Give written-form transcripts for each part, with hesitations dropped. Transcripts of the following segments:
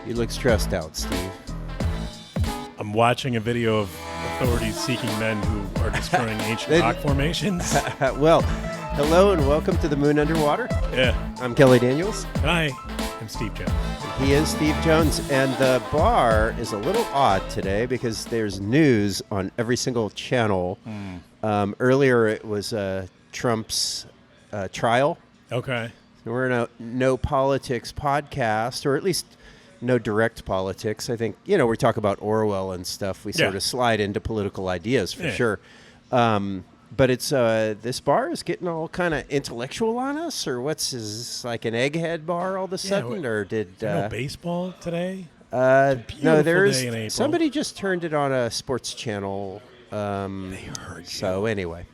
You look stressed out, Steve. I'm watching a video of authorities seeking men who are destroying ancient rock formations. Well, hello and welcome to The Moon Underwater. Yeah. I'm Kelly Daniels. Hi, I'm Steve Jones. He is Steve Jones, and the bar is a little odd today because there's news on every single channel. Earlier it was Trump's trial. Okay. We're in a no politics podcast, or at least no direct politics. I think, we talk about Orwell and stuff. We sort of slide into political ideas for sure. But it's this bar is getting all kind of intellectual on us, or what's is this, like an egghead bar all of a sudden, or did no baseball today? No, there's somebody just turned it on a sports channel. They heard you. So anyway,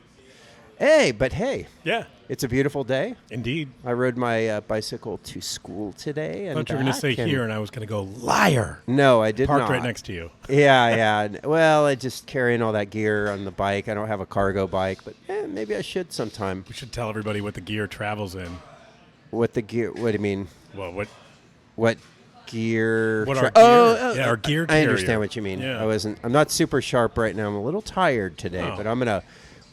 hey, yeah, it's a beautiful day. Indeed. I rode my bicycle to school today. And I thought you were going to say here, and I was going to go, liar. No, I did not. Parked right next to you. Yeah. Well, I just carrying all that gear on the bike. I don't have a cargo bike, but maybe I should sometime. We should tell everybody what the gear travels in. What the gear? What do you mean? Well, what gear? What our gear? Our gear carrier. I understand what you mean. Yeah. I'm not super sharp right now. I'm a little tired today, but I'm gonna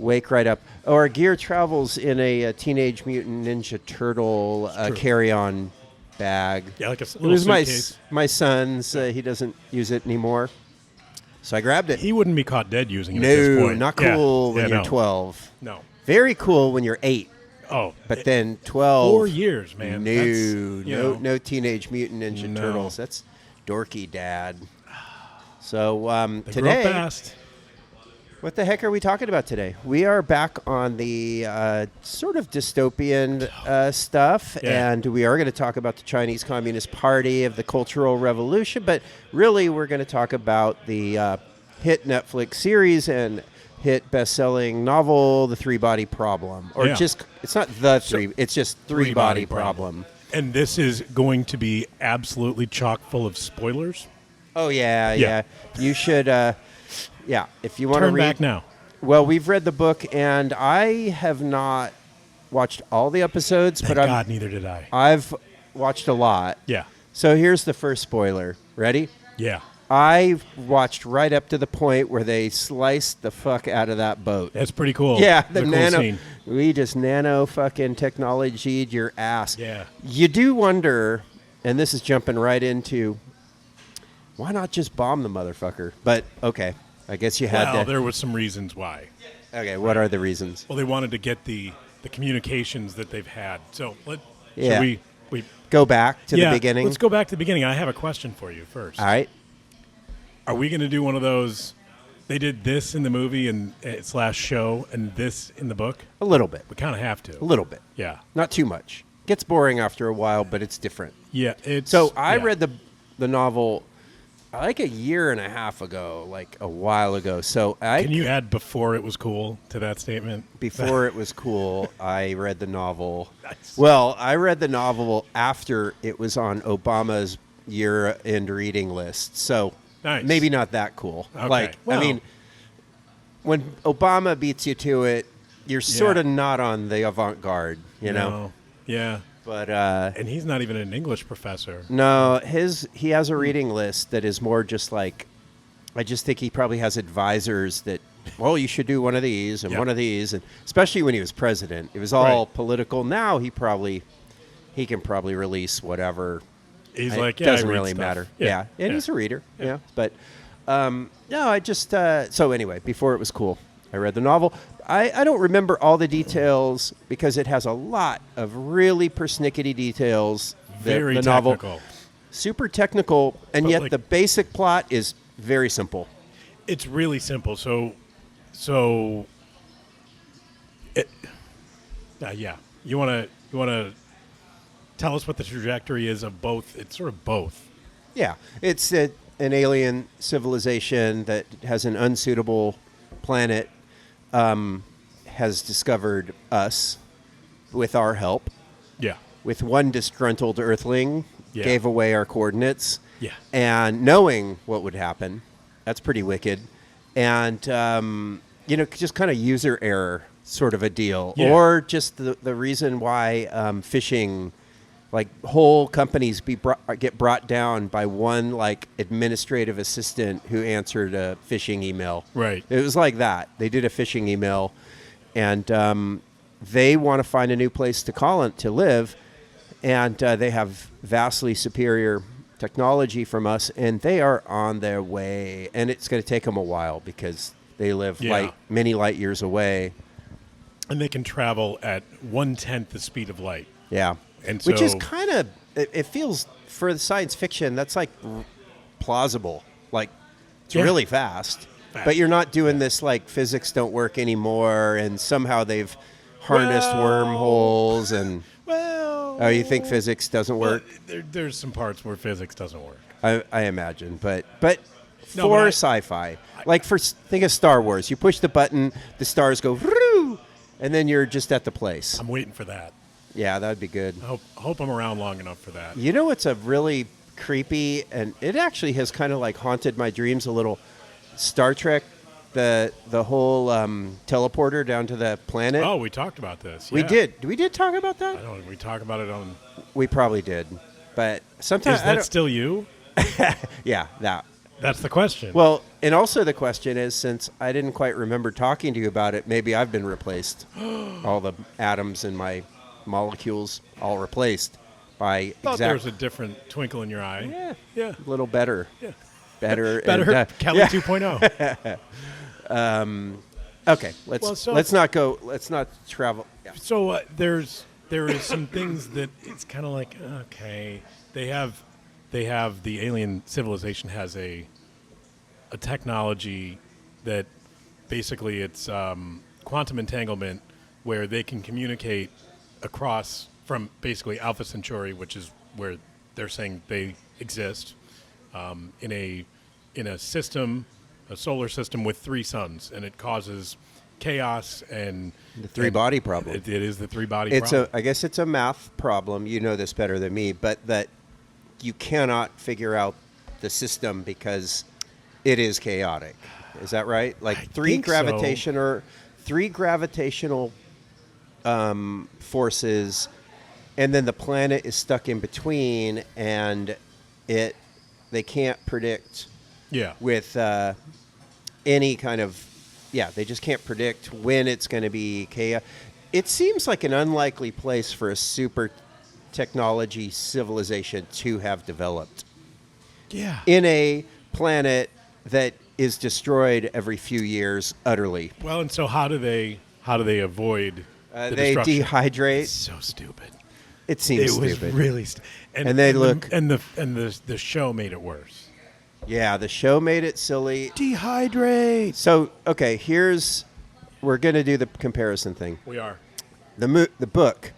wake right up. Our gear travels in a Teenage Mutant Ninja Turtle carry-on bag. Yeah, like a little it was suitcase. my son's. He doesn't use it anymore, so I grabbed it. He wouldn't be caught dead using it at this point. No, not cool when you're 12. No. Very cool when you're 8. Oh. But then 12. 4 years, man. No Teenage Mutant Ninja Turtles. That's dorky, Dad. So they today, grow fast. What the heck are we talking about today? We are back on the sort of dystopian stuff, and we are going to talk about the Chinese Communist Party of the Cultural Revolution, but really we're going to talk about the hit Netflix series and hit best-selling novel, The Three-Body Problem. Or it's not The Three, it's just Three-Body Problem. And this is going to be absolutely chock full of spoilers. Oh, yeah. You should... if you want to read... Turn back now. Well, we've read the book, and I have not watched all the episodes. Thank God, neither did I. I've watched a lot. Yeah. So here's the first spoiler. Ready? Yeah. I watched right up to the point where they sliced the fuck out of that boat. That's pretty cool. Yeah, the cool scene. We just nano fucking technologied your ass. Yeah. You do wonder, and this is jumping right into, why not just bomb the motherfucker? But, okay. I guess you had to. Well, there was some reasons why. Okay, what are the reasons? Well, they wanted to get the communications that they've had. So should we go back to the beginning? Let's go back to the beginning. I have a question for you first. All right. Are we going to do one of those? They did this in the movie and / show, and this in the book. A little bit. We kind of have to. A little bit. Yeah. Not too much. Gets boring after a while, but it's different. Yeah. I read the novel like a year and a half ago, like a while ago. So can you add before it was cool to that statement? Before it was cool, I read the novel. Nice. Well, I read the novel after it was on Obama's year-end reading list. So maybe not that cool. Okay. I mean, when Obama beats you to it, you're sort of not on the avant-garde, you know? Yeah. But and he's not even an English professor. No, he has a reading list that is more just like, I just think he probably has advisors that, well, you should do one of these and one of these, and especially when he was president, it was all political. Now he can probably release whatever. He's it doesn't really matter. Yeah. And he's a reader. Yeah, but no, I just so anyway, before it was cool, I read the novel. I don't remember all the details because it has a lot of really persnickety details. Very the technical. Novel, super technical, and yet the basic plot is very simple. It's really simple. So, you want to tell us what the trajectory is of both? It's sort of both. Yeah, it's an alien civilization that has an unsuitable planet. Has discovered us with our help. Yeah. With one disgruntled Earthling, gave away our coordinates. Yeah. And knowing what would happen, that's pretty wicked. And, just kind of user error sort of a deal. Yeah. Or just the reason why fishing like whole companies get brought down by one like administrative assistant who answered a phishing email. Right. It was like that. They did a phishing email, and they want to find a new place to to live, and they have vastly superior technology from us, and they are on their way. And it's going to take them a while because they live many light years away. And they can travel at 1/10 the speed of light. Yeah. And so, which is kind of, it feels, for the science fiction, that's like plausible. Like, it's really fast. But you're not doing this like physics don't work anymore, and somehow they've harnessed wormholes and... Oh, you think physics doesn't work? There's some parts where physics doesn't work. I imagine. But sci-fi. Think of Star Wars. You push the button, the stars go... And then you're just at the place. I'm waiting for that. Yeah, that would be good. I hope I'm around long enough for that. You know what's a really creepy, and it actually has kind of like haunted my dreams a little? Star Trek, the whole teleporter down to the planet. Oh, we talked about this. We did. We did talk about that? I don't know. We talk about it on... We probably did. But sometimes... Is that still you? Yeah, that. That's the question. Well, and also the question is, since I didn't quite remember talking to you about it, maybe I've been replaced. All the atoms in my molecules all replaced by thought there was a different twinkle in your eye. Yeah. A little better. Yeah. Better. Better. And, Kelly 2.0. Okay. Let's not go. Let's not travel. Yeah. So there is some things that it's kind of like, okay, they have the alien civilization has a technology that basically it's quantum entanglement, where they can communicate across from basically Alpha Centauri, which is where they're saying they exist, in a system, a solar system with 3 suns, and it causes chaos and the 3-body problem. It is the 3-body problem. I guess it's a math problem. You know this better than me, but that you cannot figure out the system because it is chaotic. Is that right? Like three gravitational forces, and then the planet is stuck in between, and they can't predict. Yeah. With any kind of, they just can't predict when it's going to be chaos. It seems like an unlikely place for a super technology civilization to have developed. Yeah. In a planet that is destroyed every few years utterly. Well, and so how do they avoid the they destruction? Dehydrate. It's so stupid. It seems stupid. It was really and they look the show made it worse. Yeah, the show made it silly. Dehydrate. So, okay, we're going to do the comparison thing. We are. The book,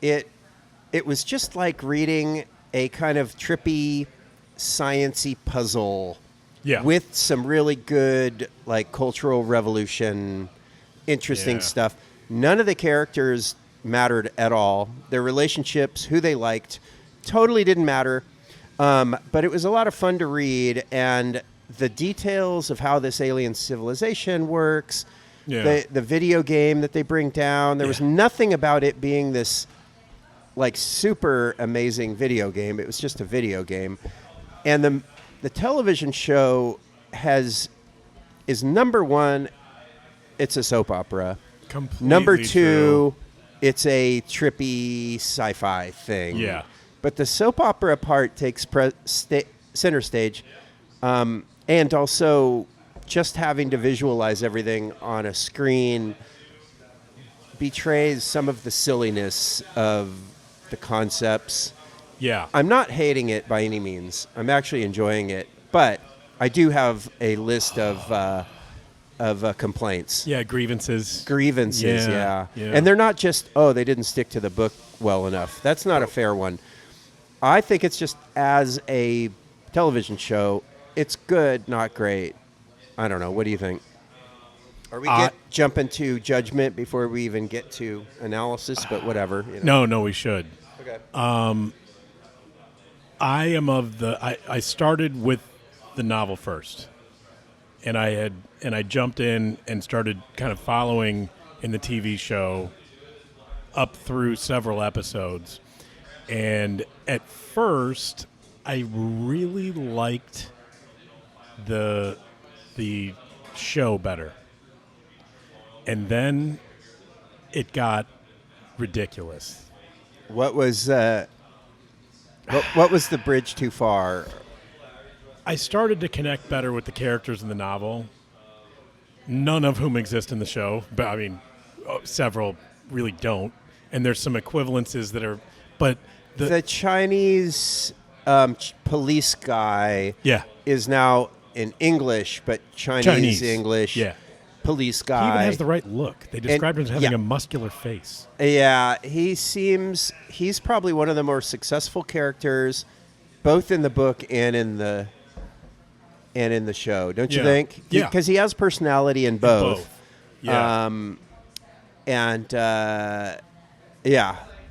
it was just like reading a kind of trippy, science-y puzzle with some really good, like, cultural revolution, interesting stuff. None of the characters mattered at all. Their relationships, who they liked, totally didn't matter. But it was a lot of fun to read, and the details of how this alien civilization works, the video game that they bring down, there was nothing about it being this like super amazing video game. It was just a video game. And the television show is number 1, it's a soap opera. Completely number 2, true. It's a trippy sci-fi thing. Yeah. But the soap opera part takes center stage, and also just having to visualize everything on a screen betrays some of the silliness of the concepts. Yeah. I'm not hating it by any means. I'm actually enjoying it, but I do have a list of complaints. Yeah, grievances. Yeah. And they're not just, they didn't stick to the book well enough. That's not a fair one. I think it's just, as a television show, it's good, not great. I don't know. What do you think? Are we jumping to judgment before we even get to analysis? But whatever. No, we should. Okay. I am I started with the novel first, and I jumped in and started kind of following in the TV show up through several episodes. And at first, I really liked the show better. And then it got ridiculous. What was what was the bridge too far? I started to connect better with the characters in the novel, none of whom exist in the show. But I mean, several really don't. And there's some equivalences that are, but the Chinese police guy is now in English, but Chinese English police guy. He even has the right look. They described him as having a muscular face. Yeah, he's probably one of the more successful characters, both in the book and in the show. Don't you think? Yeah, because he has personality in both. Yeah.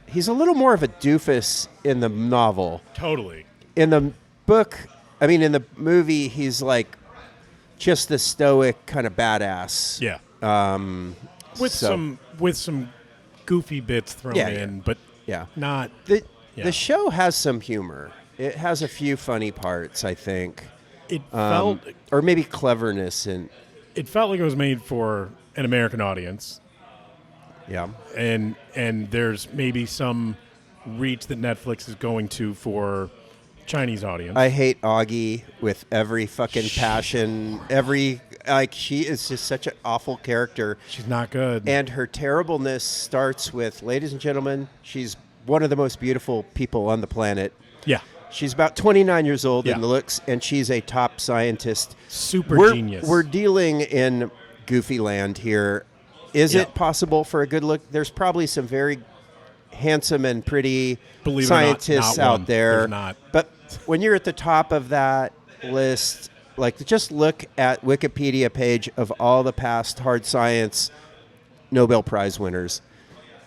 He's a little more of a doofus in the novel. Totally. In the book, I mean, in the movie, he's like just the stoic kind of badass. Yeah. With some goofy bits thrown in, but not. The show has some humor. It has a few funny parts, I think. It felt, or maybe cleverness in. It felt like it was made for an American audience. Yeah. And there's maybe some reach that Netflix is going to for Chinese audience. I hate Augie with every fucking passion. She is just such an awful character. She's not good. And her terribleness starts with, ladies and gentlemen, she's one of the most beautiful people on the planet. Yeah. She's about 29 years old in the looks, and she's a top scientist. Super genius. We're dealing in goofy land here. Is it possible for a good look? There's probably some very handsome and pretty scientists out there. There's not. But when you're at the top of that list, like just look at Wikipedia page of all the past hard science Nobel Prize winners.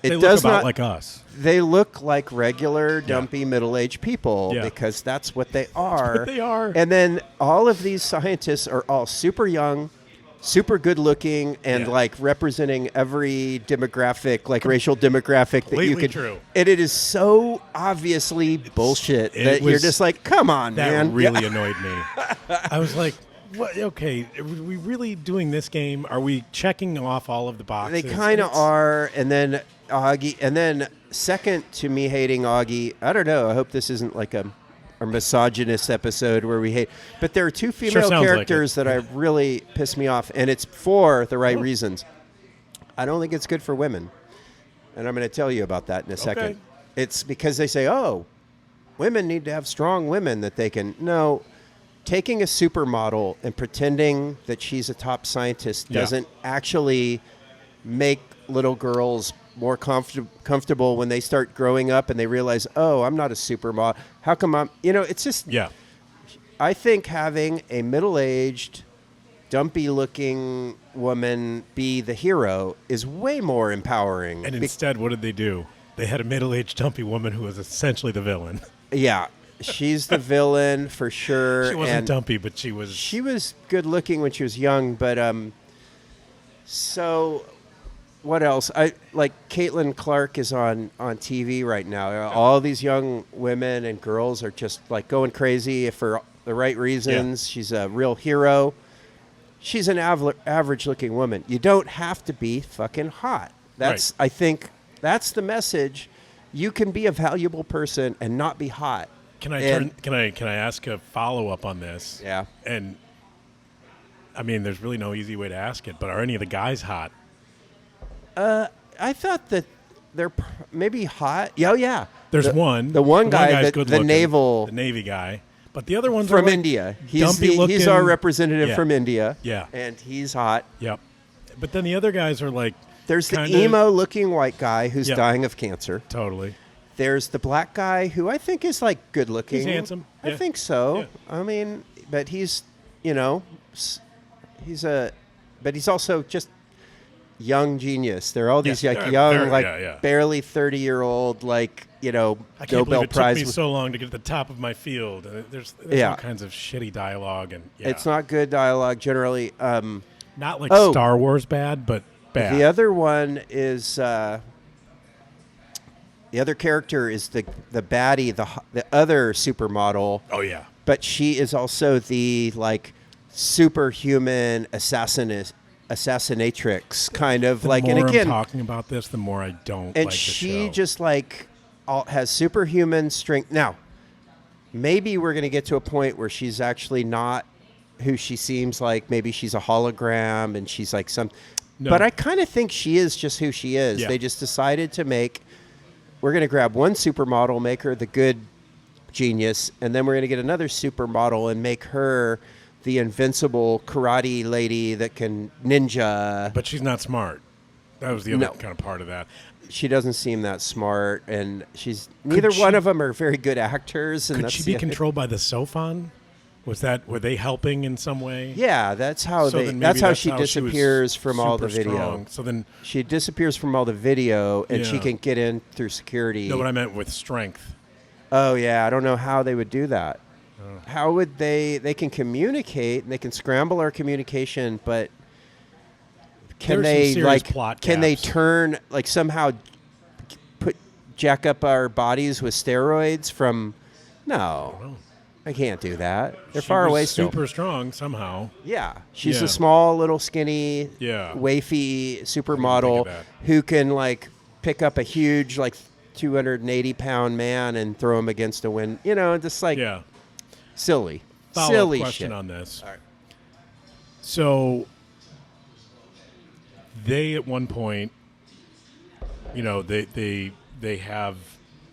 They look about like us. They look like regular, dumpy, middle-aged people because that's what they are. That's what they are. And then all of these scientists are all super young, super good-looking, and like representing every demographic, like racial demographic that you could. True. And it is so obviously bullshit that you're just like, come on, man. That really annoyed me. I was like, what? Okay, are we really doing this game? Are we checking off all of the boxes? They kind of are, and then Augie, and then second to me hating Augie, I don't know. I hope this isn't like a misogynist episode where we hate. But there are two female characters that I really piss me off, and it's for the right reasons. I don't think it's good for women, and I'm going to tell you about that in a second. It's because they say, oh, women need to have strong women that they can. No, taking a supermodel and pretending that she's a top scientist doesn't actually make little girls more comfortable when they start growing up and they realize, oh, I'm not a supermodel. How come I'm, it's just, I think having a middle-aged, dumpy-looking woman be the hero is way more empowering. And instead, what did they do? They had a middle-aged, dumpy woman who was essentially the villain. Yeah. She's the villain for sure. She wasn't dumpy, but she was... She was good-looking when she was young, but, so... What else? Caitlin Clark is on TV right now. All these young women and girls are just like going crazy for the right reasons. She's a real hero. She's an average-looking woman. You don't have to be fucking hot. I think that's the message. You can be a valuable person and not be hot. Can I ask a follow-up on this? Yeah. And I mean, there's really no easy way to ask it, but are any of the guys hot? I thought that they're maybe hot. Oh, yeah. There's one. The one guy, the Navy guy. But the other one's from India. He's our representative from India. Yeah. And he's hot. Yep. But then the other guys are like... There's the emo-looking white guy who's dying of cancer. Totally. There's the black guy who I think is like good-looking. He's handsome. I think so. Yeah. I mean, but he's, but he's also just... young genius. There are all these barely 30-year-old, I can't Nobel Prize. It took me so long to get to the top of my field. There's all kinds of shitty dialogue, and it's not good dialogue generally. Not like Star Wars bad, but bad. The other one is The other character is the baddie, the other supermodel. Oh yeah. But she is also the like superhuman assassinatrix kind of The like. more And again, I'm talking about this, the more I don't. and like she the show. just like has superhuman strength. Now, maybe we're going to get to a point where she's actually not who she seems like. Maybe she's a hologram and she's like some. No. But I kind of think she is just who she is. Yeah. They just decided to we're going to grab one supermodel, make her the good genius, and then we're going to get another supermodel and make her the invincible karate lady that can ninja. But she's not smart. That was the other No. kind of part of that. She doesn't seem that smart, and neither one of them are very good actors. And Could that's she the be other- controlled by the Sophon? Were they helping in some way? Yeah, that's how So then maybe that's how she she was disappears from all the super video. strong. So then, She disappears from all the video, and she Yeah. can get in through security. no, what I meant with strength. Oh yeah, I don't know how they would do that. Oh. How would they? They can communicate and they can scramble our communication, but can There's some they serious like? plot Can they gaps. turn like somehow jack up our bodies with steroids from? No, Oh. I can't do that. They're She far was away still. super strong somehow. Yeah, she's Yeah. a small, little, skinny, Yeah. wafy think supermodel of that. who can like pick up a huge like 280-pound man and throw him against a wind. You know, just like Yeah. silly, Follow-up silly question shit. on this. All right. So they at one point, they have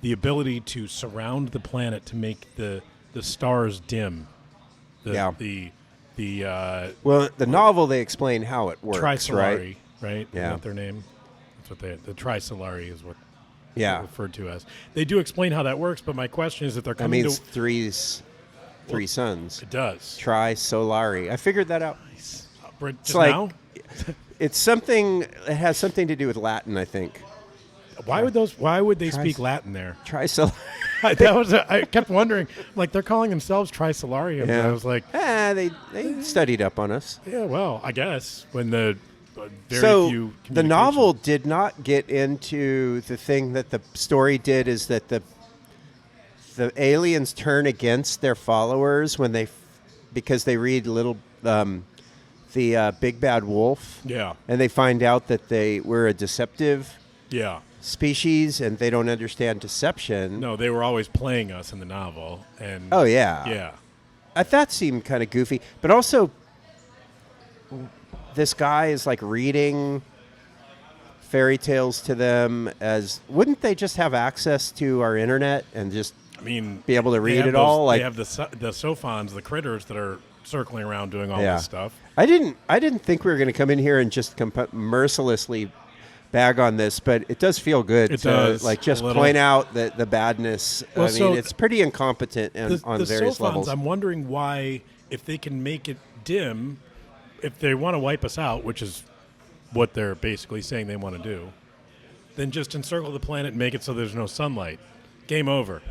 the ability to surround the planet to make the stars dim. Yeah. The Well, the novel they explain how it works, Trisolari, right? right? Yeah. Is that their name? That's what the Trisolari is what Yeah, they're referred to as. They do explain how that works, but my question is that they're that coming means to three suns. it does. Tri-Solari. I figured that out. Just like- now? It's something. It has something to do with Latin, I think. Why would they speak Latin there? Tri-Solari. I kept wondering, like they're calling themselves Trisolarians. And I was like, they studied up on us. yeah, well, I guess when the very So few the novel did not get into the thing that the story did is that the aliens turn against their followers when because they read the Big Bad Wolf. Yeah. And they find out that they were a deceptive Yeah. species and they don't understand deception. No, they were always playing us in the novel. And Oh, yeah. yeah. That seemed kind of goofy. But also, this guy is like reading fairy tales to them wouldn't they just have access to our internet and just I mean, be able to they read have it all? They Like, have the Sophons, the critters that are circling around doing all Yeah. this stuff. I didn't think we were going to come in here and just mercilessly bag on this, but it does feel good It to does, like just a little. point out the badness. Well, I mean, so it's pretty incompetent on The various Sophons, levels. I'm wondering why, if they can make it dim, if they want to wipe us out, which is what they're basically saying they want to do, then just encircle the planet and make it so there's no sunlight. Game over.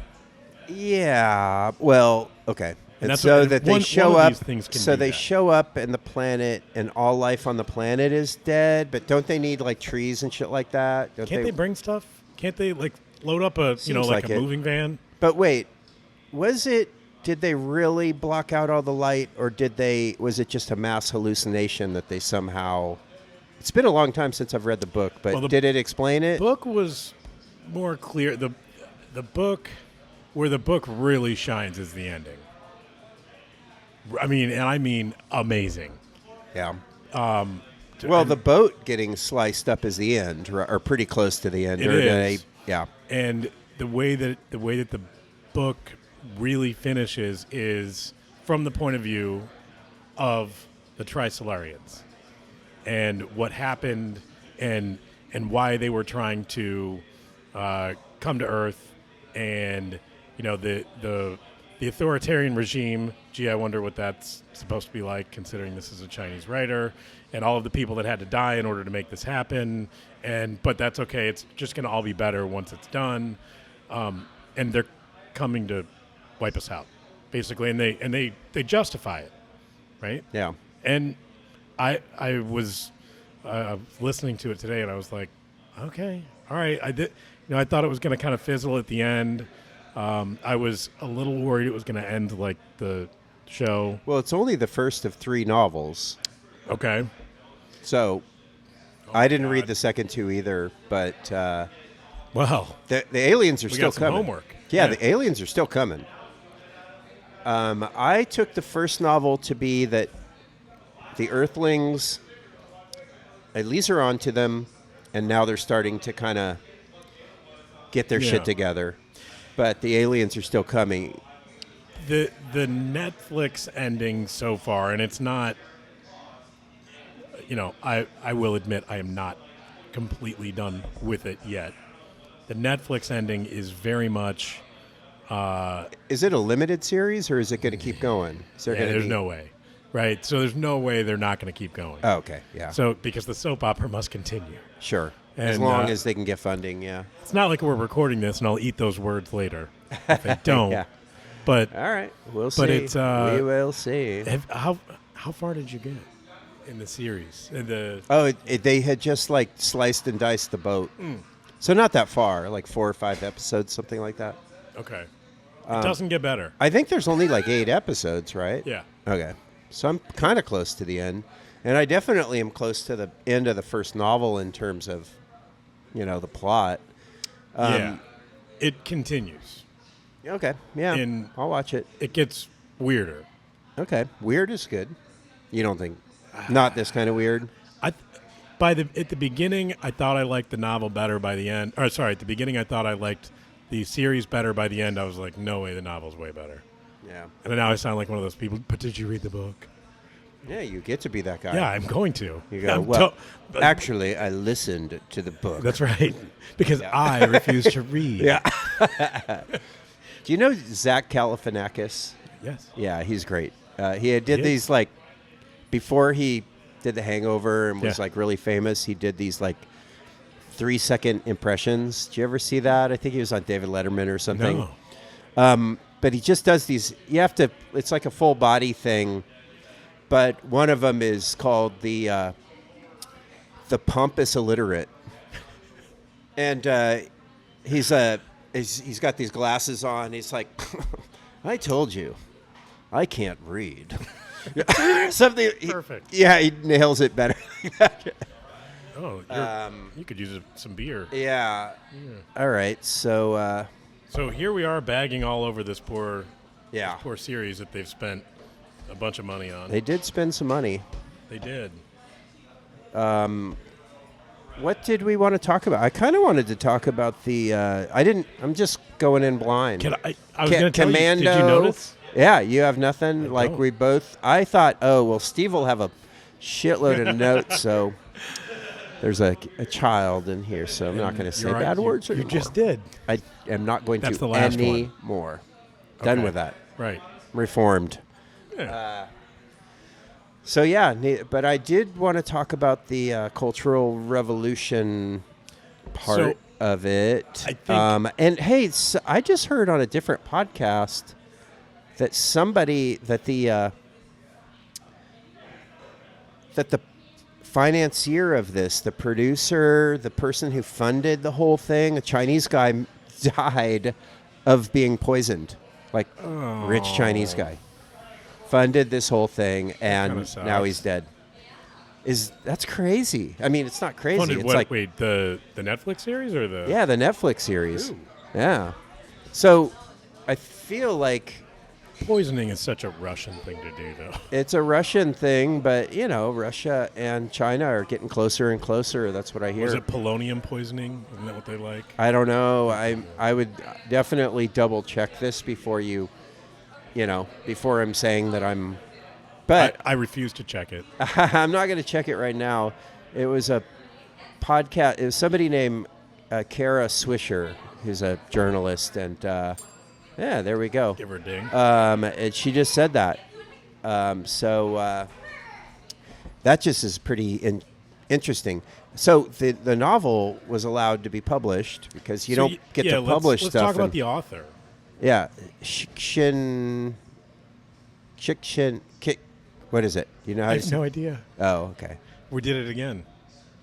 Yeah. Well, okay. And that's so what- that they one show of up. these things can So be they that. show up, and the planet and all life on the planet is dead. But don't they need like trees and shit like that? Don't Can't they bring stuff? Can't they like load up a Seems like like a it. moving van? But wait, did they really block out all the light, or was it just a mass hallucination that they somehow? It's been a long time since I've read the book, but Well, the did it explain it? Book was more clear. The book, where the book really shines, is the ending. I mean amazing. Yeah. Well, the boat getting sliced up is the end, or pretty close to the end. It or is. Yeah. And the way that the book really finishes is from the point of view of the Trisolarians and what happened and why they were trying to come to Earth, and the authoritarian regime. Gee, I wonder what that's supposed to be like, considering this is a Chinese writer, and all of the people that had to die in order to make this happen. But that's okay. It's just going to all be better once it's done. And they're coming to wipe us out, basically, and they justify it, right? Yeah. And I was listening to it today, and I was like, okay, all right. I thought it was going to kind of fizzle at the end. I was a little worried it was going to end like the show. Well, it's only the first of 3 novels. Okay. So I didn't read the second 2 either, but Well, the aliens are we still got some coming. homework. Yeah, the aliens are still coming. I took the first novel to be that the Earthlings at least are onto them, and now they're starting to kind of get their shit together. But the aliens are still coming. The Netflix ending so far, and it's not, I will admit I am not completely done with it yet. The Netflix ending is very much... is it a limited series, or is it going to keep going? There's no way. Right? So there's no way they're not going to keep going. Oh, okay, yeah. So, because the soap opera must continue. Sure. And, as long as they can get funding, yeah. It's not like we're recording this and I'll eat those words later if they don't. Yeah. But all right, we'll see. But it's we will see. How far did you get in the series? They had just like sliced and diced the boat, so not that far, like 4 or 5 episodes, something like that. Okay, it doesn't get better. I think there's only like 8 episodes, right? Yeah. Okay, so I'm kind of close to the end, and I definitely am close to the end of the first novel in terms of, the plot. Yeah, it continues. Okay, yeah, I'll watch it. It gets weirder. Okay, weird is good. You don't think? Not this kind of weird. At the beginning, I thought I liked the novel better. By the end, at the beginning, I thought I liked the series better. By the end, I was like, no way, the novel's way better. Yeah. And now I sound like one of those people. But did you read the book? Yeah, you get to be that guy. Yeah, I'm going to. You go, actually, I listened to the book. That's right, because I refuse to read. Yeah. Do you know Zach Galifianakis? Yes. Yeah, he's great. He did these, like, before he did The Hangover and was, like, really famous, he did these, like, 3-second impressions. Did you ever see that? I think he was on David Letterman or something. No. But he just does these, it's like a full body thing. But one of them is called the pompous illiterate, and he's got these glasses on. He's like, "I told you, I can't read." Something perfect. He nails it better. Oh, you could use some beer. Yeah. All right. So here we are bagging all over this poor series that they've spent a bunch of money on. They did spend some money. They did. What did we want to talk about? I kind of wanted to talk about the. I'm just going in blind. I was going to tell Commando. You. Did you notice? Yeah, you have nothing. We both. I thought, Steve will have a shitload of notes. So there's a child in here, so I'm not going to say bad words anymore. You just did. I am not going That's to the last anymore. Okay. Done with that. Right. Reformed. Yeah. But I did want to talk about the Cultural Revolution part of it. I think, and hey, I just heard on a different podcast that the financier of this, the producer, the person who funded the whole thing, a Chinese guy, died of being poisoned. Rich Chinese guy. Funded this whole thing, and now he's dead. That's crazy. I mean, it's not crazy. Funded it's what? like, Wait, the Netflix series or the? Yeah, the Netflix series. Ooh. Yeah. So I feel like poisoning is such a Russian thing to do, though. It's a Russian thing, but Russia and China are getting closer and closer. That's what I hear. Was it polonium poisoning? Isn't that what they like? I don't know. I would definitely double check this before before I'm saying that I'm. But I refuse to check it. I'm not going to check it right now. It was a podcast. It was somebody named Kara Swisher, who's a journalist, and there we go. Give her a ding. And she just said that. So that just is pretty interesting. So the novel was allowed to be published because you don't get to publish let's stuff. Let's talk about the author. Yeah, what is it? Do you know how I have no idea. Oh, okay. We did it again.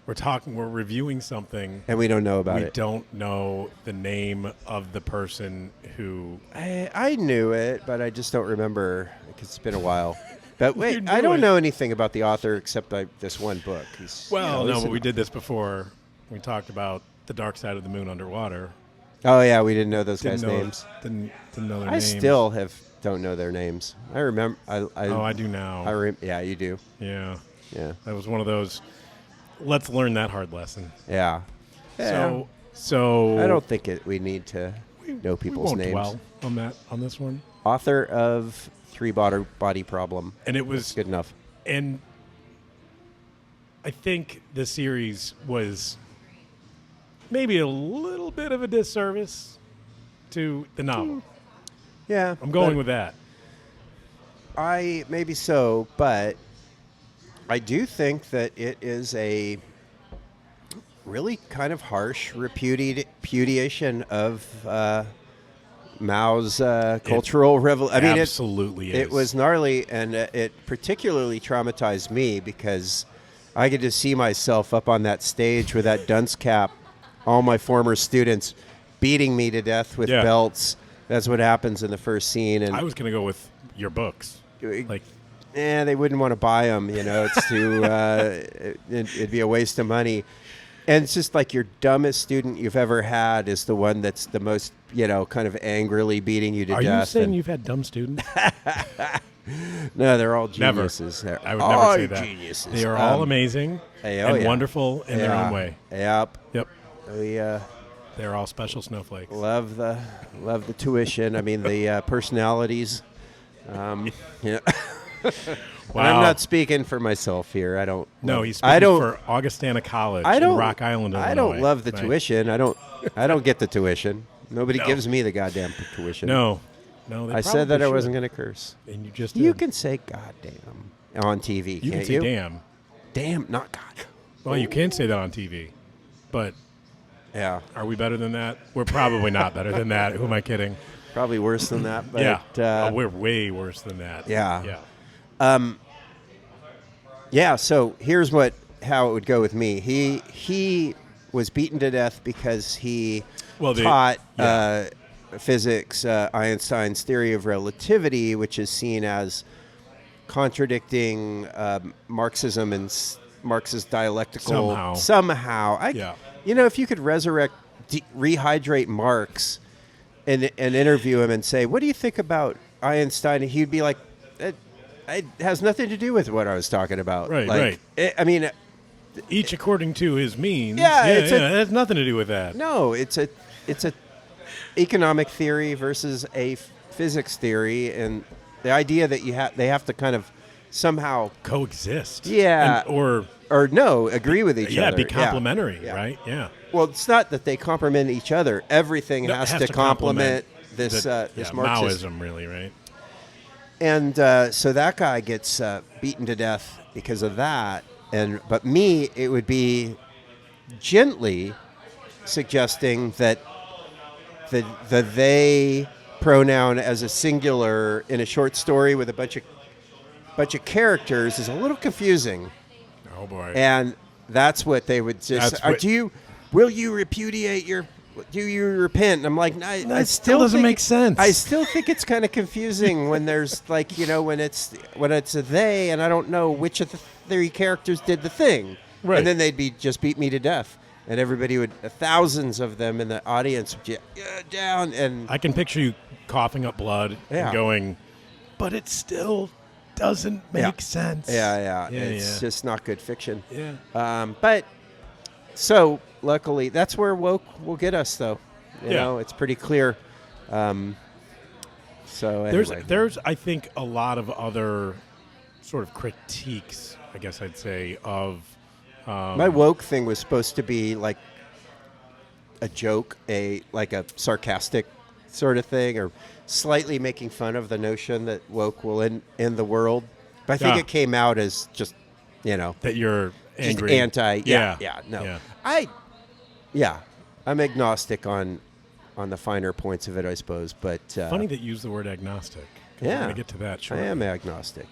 We're reviewing something, and we don't know about we it. don't know the name of the person who. I knew it, but I just don't remember because it's been a while. But wait, knew I don't it. know anything about the author except this one book. But we did this before. We talked about The Dark Side of the Moon Underwater. Oh yeah, we didn't know those guys' know, names. Didn't know their I names. still don't know their names. I remember. I do now. Yeah, you do. Yeah. Yeah. That was one of those. Let's learn that hard lesson. Yeah. So I don't think we need to know people's we won't names. dwell on this one. Author of Three Body Problem. And it was That's good enough. And I think the series was maybe a little bit of a disservice to the novel. Yeah. I'm going with that. Maybe so, but I do think that it is a really kind of harsh repudiation of Mao's cultural revolution. I mean, absolutely it was gnarly, and it particularly traumatized me because I get to see myself up on that stage with that dunce cap, all my former students beating me to death with belts. That's what happens in the first scene. And I was going to go with your books. Like, they wouldn't want to buy them. It's too. It'd be a waste of money. And it's just like your dumbest student you've ever had is the one that's the most, kind of angrily beating you to death. Are you saying you've had dumb students? No, they're all geniuses. Never. I would never say that. Geniuses. They are all amazing and wonderful in their own way. Yep. We they're all special snowflakes. Love the tuition. I mean the personalities. Yeah. Wow. I'm not speaking for myself here. I don't. No, he's speaking for Augustana College in Rock Island, Illinois. I don't love the tuition. I don't get the tuition. Nobody gives me the goddamn tuition. No. I said that I wasn't going to curse. And you just did. You can say goddamn on TV, you can't can say damn. Damn, not God. Well, you can say that on TV, but are we better than that? We're probably not better than that. Who am I kidding? Probably worse than that. But, we're way worse than that. Yeah. So here's how it would go with me. He was beaten to death because he taught physics, Einstein's theory of relativity, which is seen as contradicting Marxism and Marxist dialectical somehow. If you could rehydrate Marx and interview him and say, "What do you think about Einstein?" And he'd be like, it has nothing to do with what I was talking about. Right. Each according to his means. It has nothing to do with that. No, it's a economic theory versus a physics theory, and the idea that they have to kind of somehow coexist. Or agree with each other. Be complementary, right? Yeah. Well, it's not that they complement each other. Everything has to complement this Marxism. Maoism, really, right? And so that guy gets beaten to death because of that. But me, it would be gently suggesting that the they pronoun as a singular in a short story with a bunch of characters is a little confusing. Oh boy! And that's what they would just. Will you repudiate your? Do you repent? And I'm like, I still doesn't make sense. I still think it's kind of confusing when there's when it's a they, and I don't know which of the three characters did the thing. Right. And then they'd just beat me to death, and everybody thousands of them in the audience would down. And I can picture you coughing up blood and going, but it still doesn't make sense. Yeah. It's just not good fiction. Yeah. But so. Luckily, that's where woke will get us, though. You know, it's pretty clear. So anyway. There's I think a lot of other sort of critiques, I guess I'd say, of my woke thing was supposed to be like a joke, like a sarcastic sort of thing, or slightly making fun of the notion that woke will end the world. But I think it came out as just that you're angry, anti. I'm agnostic on the finer points of it, I suppose. But funny that you use the word agnostic. We're going to get to that shortly. I am agnostic.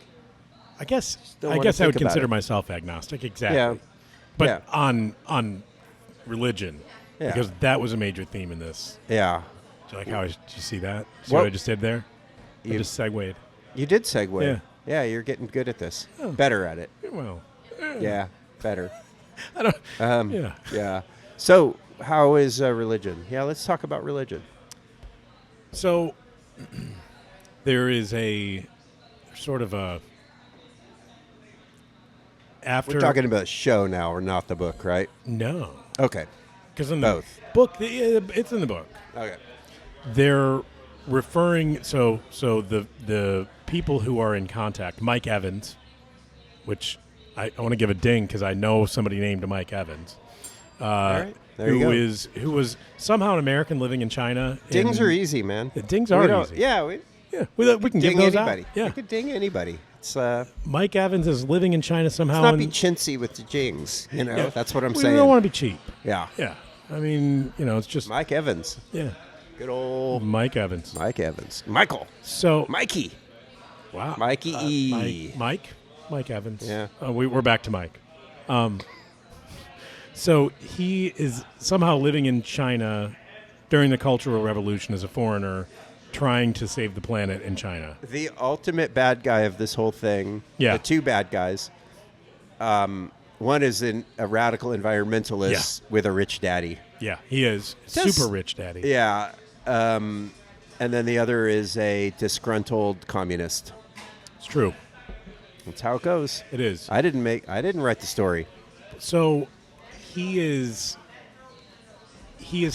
I guess I would consider myself agnostic. Exactly. but Yeah. on religion, Yeah. because that was a major theme in this. Yeah. Do you like how did you see that? See What- what I just did there? I You- just segued. You did segue. Yeah. Yeah, you're getting good at this. Oh. Better at it. Well, Yeah, better. I don't. Yeah. Yeah. So, how is religion? Yeah, let's talk about religion. So there is a sort of a after We're talking about the show now, or not the book, right? no, Okay. because in the Both. book, it's in the book. Okay. They're referring so the people who are in contact, Mike Evans, which I want to give a ding because I know somebody named Mike Evans, All right. There you go. who was somehow an American living in China. Dings and are easy, man. The dings We are don't- easy. Yeah, we We can ding give those anybody. out. Yeah, We could ding anybody. It's Mike Evans is living in China somehow. not and be chintzy with the jings. You know, Yeah. that's what I'm we saying. don't want to be cheap. Yeah. Yeah, I mean, it's just Mike Evans. yeah, Good old Mike Evans. Mike Evans. Michael. So Mikey. wow, Mikey E. Mike Evans. Yeah. We're back to Mike. So he is somehow living in China during the Cultural Revolution as a foreigner, trying to save the planet in China. The ultimate bad guy of this whole thing. Yeah. The two bad guys. One is a radical environmentalist with a rich daddy. Yeah, he is Just- super rich, daddy. Yeah. And then the other is a disgruntled communist. It's true. That's how it goes. It is. I didn't write the story. So he is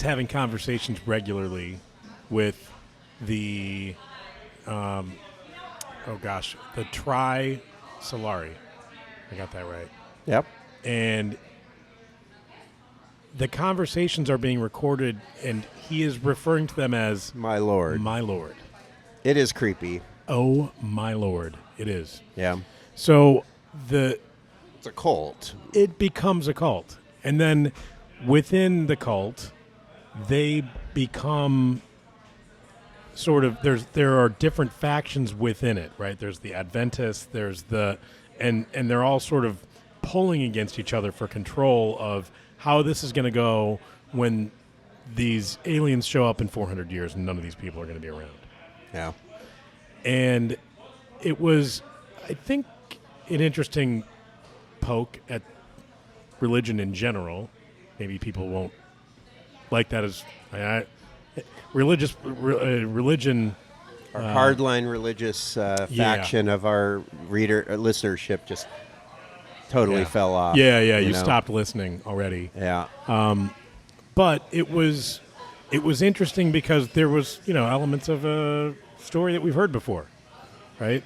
having conversations regularly with the the Tri-Solari. I got that right. Yep. And the conversations are being recorded, and he is referring to them as My lord. my lord. It is creepy. Oh, my lord. It is. Yeah. So It's a cult. it becomes a cult. And then within the cult, they become sort of there are different factions within it, right? There's the Adventists, there's and they're all sort of pulling against each other for control of how this is going to go when these aliens show up in 400 years and none of these people are going to be around. Yeah. And it was, I think, an interesting poke at religion in general. Maybe people won't like that as religion. Our hardline religious faction of our listenership just totally fell off. Yeah, you know? stopped listening already. Yeah. But it was interesting because there was elements of a story that we've heard before, right?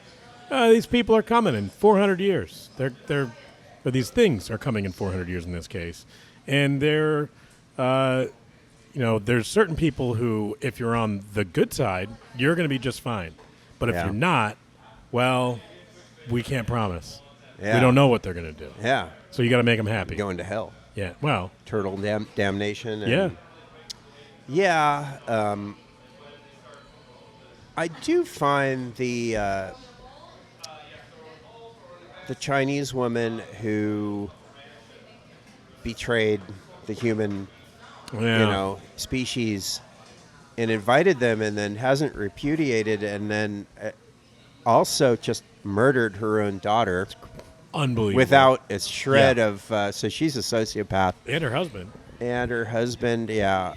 These people are coming in 400 years. Or these things are coming in 400 years in this case, and they're there's certain people who, if you're on the good side, you're going to be just fine. But if Yeah. you're not, well, we can't promise. Yeah. We don't know what they're going to do. Yeah. So you got to make them happy. Going to hell. Yeah. Well. Turtle damnation. And Yeah. Yeah. I do find the Chinese woman who betrayed the human, Yeah. species and invited them and then hasn't repudiated and then also just murdered her own daughter Unbelievable. without a shred Yeah. of so she's a sociopath. And her husband. And her husband, yeah.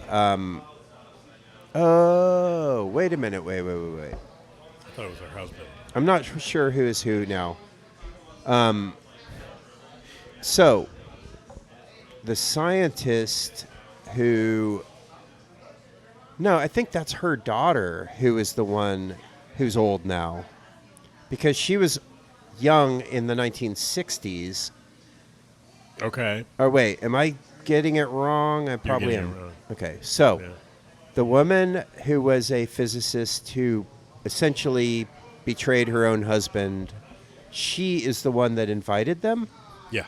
Oh, wait a minute. Wait. I thought it was her husband. I'm not sure who is who now. So, the scientist who... No, I think that's her daughter who is the one who's old now. Because she was young in the 1960s. Okay. Or wait, am I getting it wrong? I probably getting am. it wrong. Okay, so... Yeah. The woman who was a physicist who essentially betrayed her own husband, she is the one that invited them? Yeah.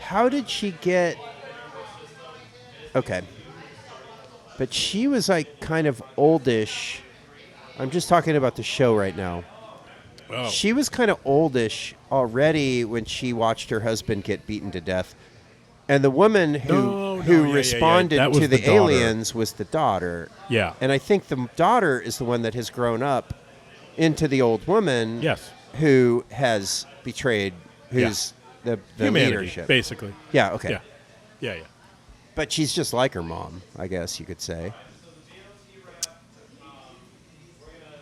How did she get... Okay. But she was like kind of oldish. I'm just talking about the show right now. Oh. She was kind of oldish already when she watched her husband get beaten to death And the woman who yeah. responded That was to the the daughter. aliens was the daughter. Yeah. And I think the daughter is the one that has grown up into the old woman Yes. who has betrayed, who's the Humanity, leadership. basically. Yeah, okay. Yeah. Yeah, yeah. But she's just like her mom, I guess you could say.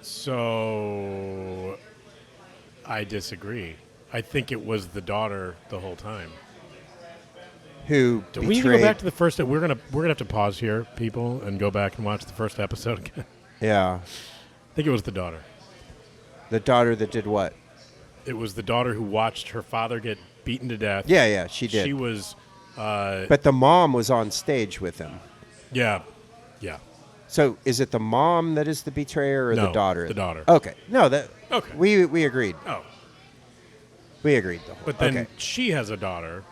So I disagree. I think it was the daughter the whole time. Who Do betrayed... we need to go back to the first? We're gonna have to pause here, people, and go back and watch the first episode again. Yeah. I think it was the daughter. The daughter that did what? It was the daughter who watched her father get beaten to death. Yeah, she did. She was. But the mom was on stage with him. Yeah. So is it the mom that is the betrayer or No, the daughter? the daughter. Okay. No, that. Okay. We agreed. Oh, We agreed. The whole. but then okay. she has a daughter.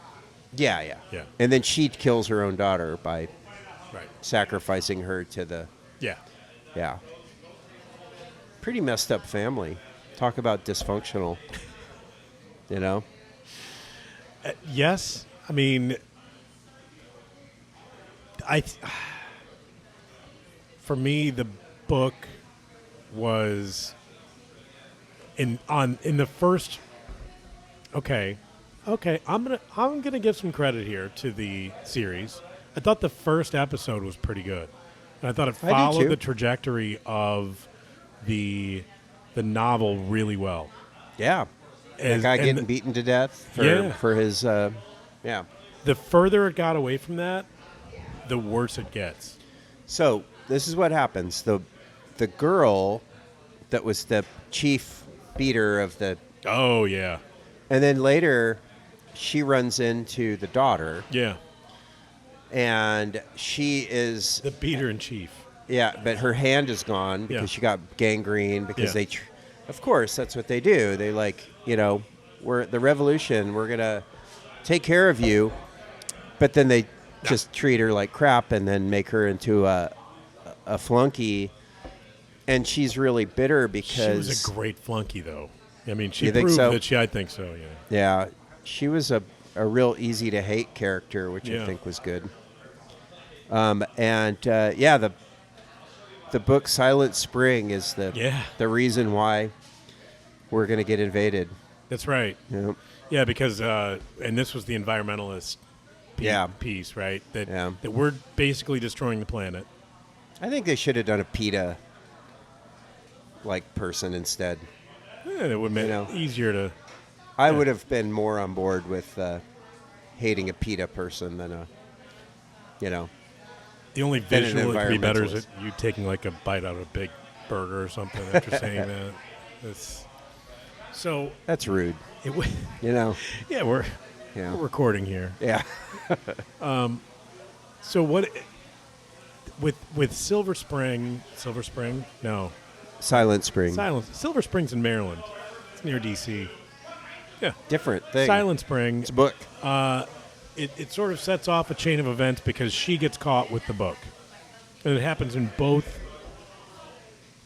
Yeah. Yeah. And then she kills her own daughter by Right. sacrificing her to the. Yeah. Yeah. Pretty messed up family. Talk about dysfunctional. You know? Yes. I mean, for me, the book was in the first. Okay. I'm gonna give some credit here to the series. I thought the first episode was pretty good, and I thought it I did followed too. the trajectory of the novel really well. Yeah. The As- guy and getting beaten to death Yeah. for his. Yeah. The further it got away from that, the worse it gets. So this is what happens. The girl that was the chief beater of the. Oh yeah, And then later, she runs into the daughter, yeah. and she is, The beater in chief. yeah, but her hand is gone because Yeah. she got gangrene because Yeah. of course, that's what they do. They we're the revolution, we're going to take care of you, but then they just treat her like crap and then make her into a flunky, and she's really bitter because... She was a great flunky, though. I mean, she You think proved so? that I think so, yeah. Yeah, she was a real easy to hate character, which I Yeah. think was good. The book Silent Spring is the reason why we're going to get invaded. That's right. You know? Yeah, because, and this was the environmentalist piece, right? Yeah. That we're basically destroying the planet. I think they should have done a PETA like person instead. It would make it easier to... I would have been more on board with hating a PETA person than a, The only than an visual that could be better is environmentalist. you taking like a bite out of a big burger or something after saying that. So That's rude. it would... Yeah, we're recording here. Yeah. So what with Silver Spring? No, Silent Spring. Silver Spring's in Maryland. It's near DC. Yeah, Different thing. Silent Spring. It's a book. It sort of sets off a chain of events because she gets caught with the book, and it happens in both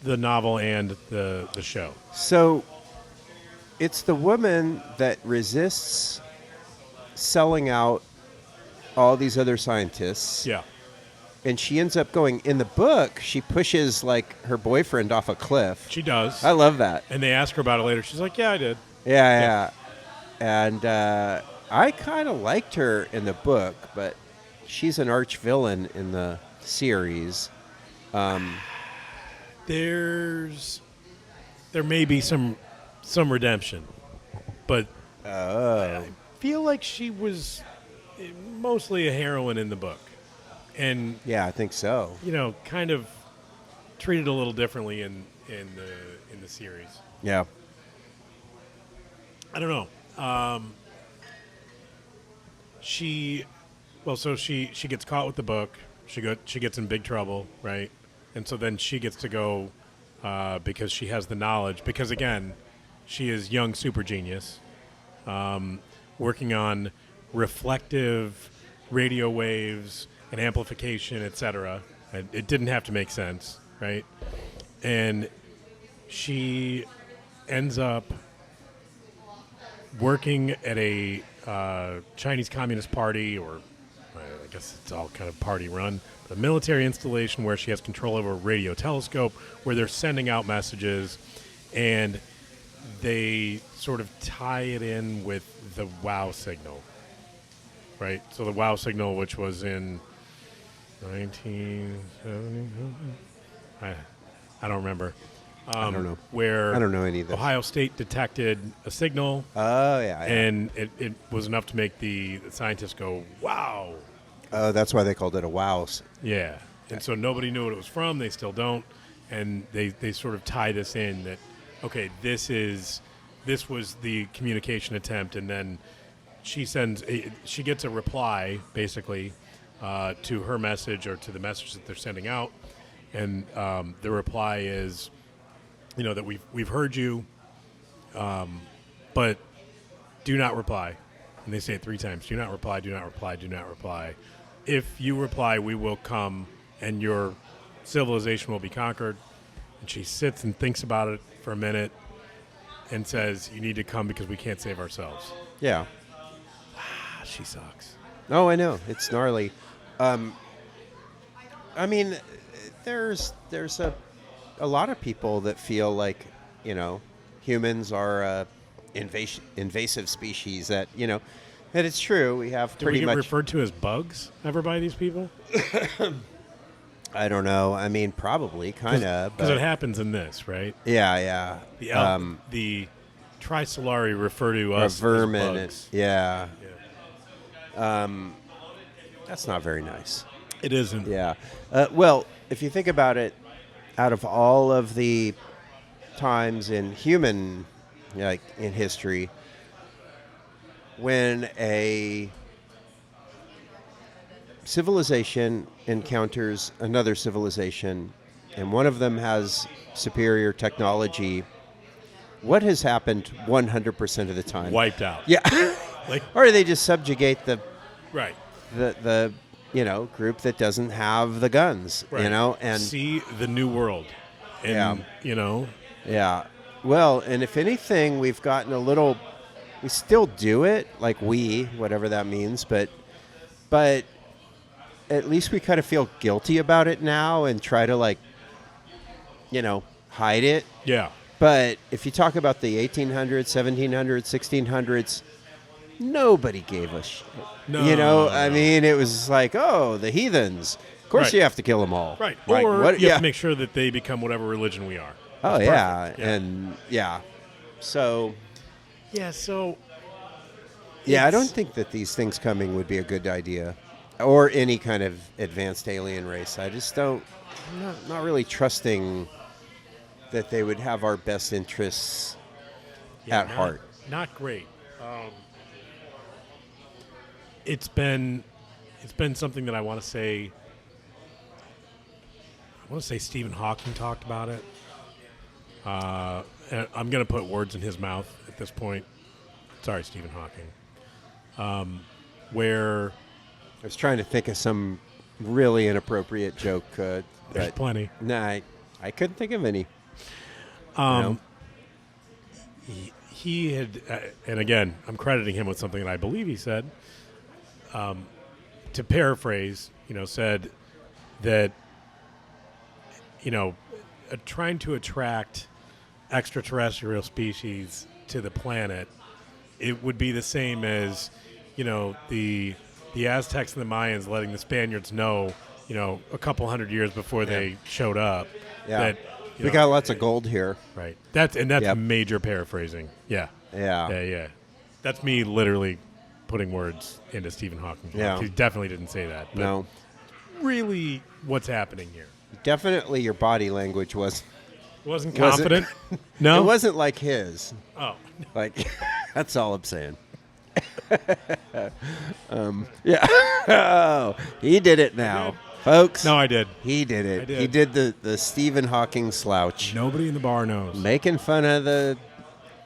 the novel and the show. So it's the woman that resists selling out all these other scientists. Yeah, And she ends up going, in the book, she pushes like her boyfriend off a cliff. she does. I love that. And they ask her about it later. She's like, "Yeah, I did." Yeah. And I kind of liked her in the book, but she's an arch villain in the series. There may be some redemption, but I feel like she was mostly a heroine in the book, and Yeah, I think so. kind of treated a little differently in the series. Yeah. I don't know. She gets caught with the book. She gets in big trouble, right? And so then she gets to go because she has the knowledge. Because again, she is young super genius, working on reflective radio waves and amplification, etc. It didn't have to make sense, right? And she ends up working at a Chinese Communist Party or guess it's all kind of party run. A military installation where she has control over a radio telescope, where they're sending out messages, and they sort of tie it in with the WOW signal, right? So the WOW signal, which was in 1970, I don't remember. I don't know. Where I don't know any of this. Ohio State detected a signal. Oh, yeah. And it was enough to make the scientists go, wow. Oh, that's why they called it a wow. Yeah. And so nobody knew what it was from. They still don't. And they sort of tie this in that, okay, this was the communication attempt. And then she gets a reply, basically, to her message or to the message that they're sending out. And the reply is, that we've heard you, but do not reply. And they say it 3 times. Do not reply, do not reply, do not reply. If you reply, we will come and your civilization will be conquered. And she sits and thinks about it for a minute and says, you need to come because we can't save ourselves. Yeah. She sucks. Oh, I know. It's gnarly. I mean, there's a lot of people that feel like, humans are a invasive species that, and it's true. We have Do pretty we get much referred to as bugs ever by these people? I don't know. I mean, probably, kind of. Because it happens in this, right? Yeah. The Trisolari refer to us vermin. as bugs. Yeah. That's not very nice. It isn't. Yeah. Well, if you think about it, out of all of the times in human, in history, when a civilization encounters another civilization and one of them has superior technology, what has happened 100% of the time? Wiped out. Yeah. Or they just subjugate the Right. the group that doesn't have the guns, Right. and see the new world. And, Yeah. Well, and if anything, we've gotten we still do it, whatever that means, but at least we kind of feel guilty about it now and try to hide it. Yeah. But if you talk about the 1800s, 1700s, 1600s, nobody gave a shit. No. I mean, it was like, oh, the heathens. Of course Right. you have to kill them all. Right. Like, Or what- you yeah. have to make sure that they become whatever religion we are. Oh, That's yeah. perfect. And, yeah. So, Yeah, so... yeah, I don't think that these things coming would be a good idea. Or any kind of advanced alien race. I just don't... I'm not really trusting that they would have our best interests at heart. Not great. It's been something that I want to say. I want to say Stephen Hawking talked about it. And I'm going to put words in his mouth at this point. Sorry, Stephen Hawking. Where I was trying to think of some really inappropriate joke. there's but plenty. Nah, I couldn't think of any. He had, and again, I'm crediting him with something that I believe he said. To paraphrase, said that, trying to attract extraterrestrial species to the planet, it would be the same as, the Aztecs and the Mayans letting the Spaniards know, a couple hundred years before they showed up. Yeah. That, We got lots of gold here. Right. That's Yep. major paraphrasing. Yeah. Yeah. Yeah. That's me literally putting words into Stephen Hawking's mouth. Yeah. He definitely didn't say that. But No. really, what's happening here? Definitely your body language wasn't Confident? No? It wasn't like his. Oh. Like, that's all I'm saying. Yeah. Oh, he did it now. Folks. No, I did. He did it. I did. He did the Stephen Hawking slouch. Nobody in the bar knows. Making fun of the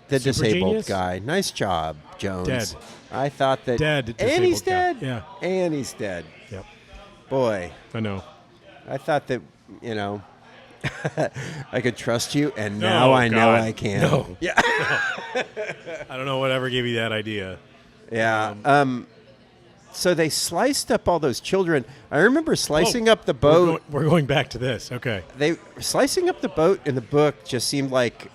Super disabled genius? guy. Nice job, Jones. Dead. I thought that. Dead And he's disabled guy. dead. Yeah. And he's dead. Yep. Boy, I know. I thought that, I could trust you, and now I know God. I can't. No. Yeah. I don't know whatever gave you that idea. Yeah. so they sliced up all those children. I remember slicing up the boat. We're going back to this. Okay. They slicing up the boat in the book just seemed like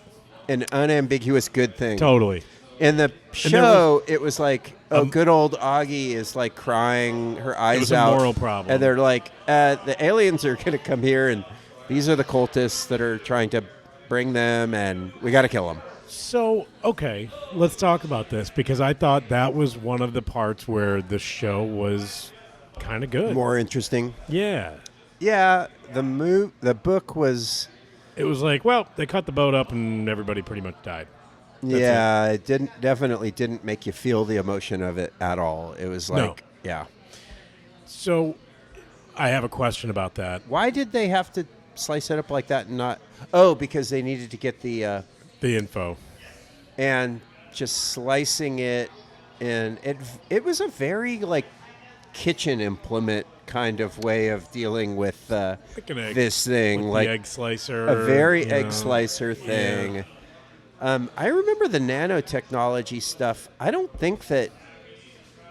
an unambiguous good thing. Totally. In the show, it was like, good old Augie is like crying her eyes out. It was a moral problem. And they're like, the aliens are going to come here, and these are the cultists that are trying to bring them, and we got to kill them. So, okay, let's talk about this, because I thought that was one of the parts where the show was kind of good. More interesting. Yeah. Yeah, the book was... It was like, well, they cut the boat up and everybody pretty much died. It definitely didn't make you feel the emotion of it at all. It was like, yeah. So, I have a question about that. Why did they have to slice it up like that and not... Oh, because they needed to get the info. And just slicing it, and it was a very, like, kitchen implement kind of way of dealing with like an egg, this thing. like the egg slicer. A very egg slicer thing. Yeah. I remember the nanotechnology stuff. I don't think that